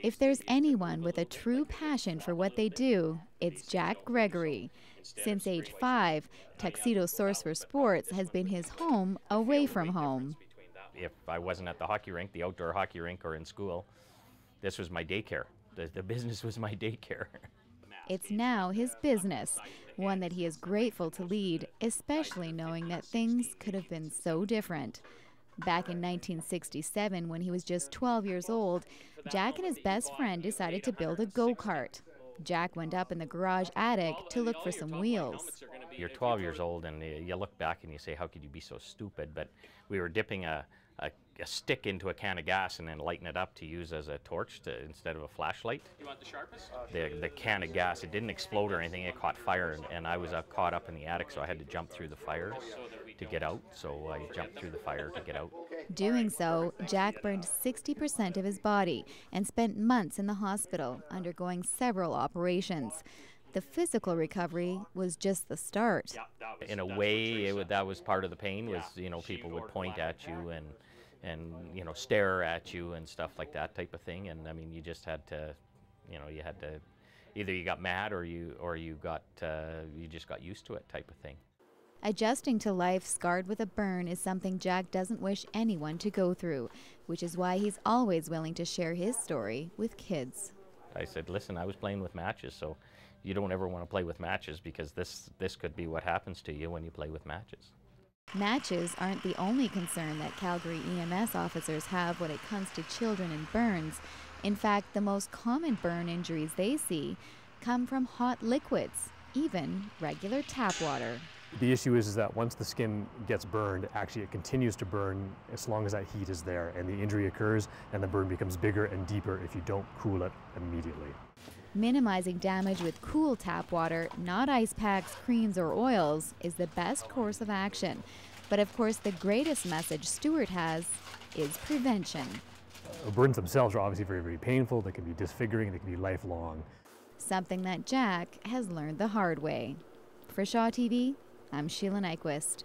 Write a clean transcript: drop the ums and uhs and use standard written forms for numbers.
If there's anyone with a true passion for what they do, it's Jack Gregory. Since age 5, Tuxedo Source for Sports has been his home away from home. If I wasn't at the hockey rink, the outdoor hockey rink, or in school, this was my daycare. The business was my daycare. It's now his business, one that he is grateful to lead, especially knowing that things could have been so different. Back in 1967, when he was just 12 years old, Jack and his best friend decided to build a go-kart. Jack went up in the garage attic to look for some wheels. You're 12 years old and you look back and you say, how could you be so stupid? But we were dipping a stick into a can of gas and then lighting it up to use as a torch instead of a flashlight. You want the sharpest? The can of gas, it didn't explode or anything, it caught fire, and I was caught up in the attic, so I had to jump through the fire to get out. So I jumped through the fire to get out. Doing so, Jack burned 60% of his body and spent months in the hospital, undergoing several operations. The physical recovery was just the start. In a way, that was part of the pain, was, people would point at you and stare at you and stuff like that type of thing. And I mean, you just had to, either you got mad or you just got used to it type of thing. Adjusting to life scarred with a burn is something Jack doesn't wish anyone to go through, which is why he's always willing to share his story with kids. I said, listen, I was playing with matches, so you don't ever want to play with matches, because this could be what happens to you when you play with matches. Matches aren't the only concern that Calgary EMS officers have when it comes to children and burns. In fact, the most common burn injuries they see come from hot liquids, even regular tap water. The issue is that once the skin gets burned, actually it continues to burn as long as that heat is there, and the injury occurs and the burn becomes bigger and deeper if you don't cool it immediately. Minimizing damage with cool tap water, not ice packs, creams, or oils, is the best course of action. But of course, the greatest message Stuart has is prevention. Burns themselves are obviously very, very painful. They can be disfiguring. They can be lifelong. Something that Jack has learned the hard way. For Shaw TV, I'm Sheila Nyquist.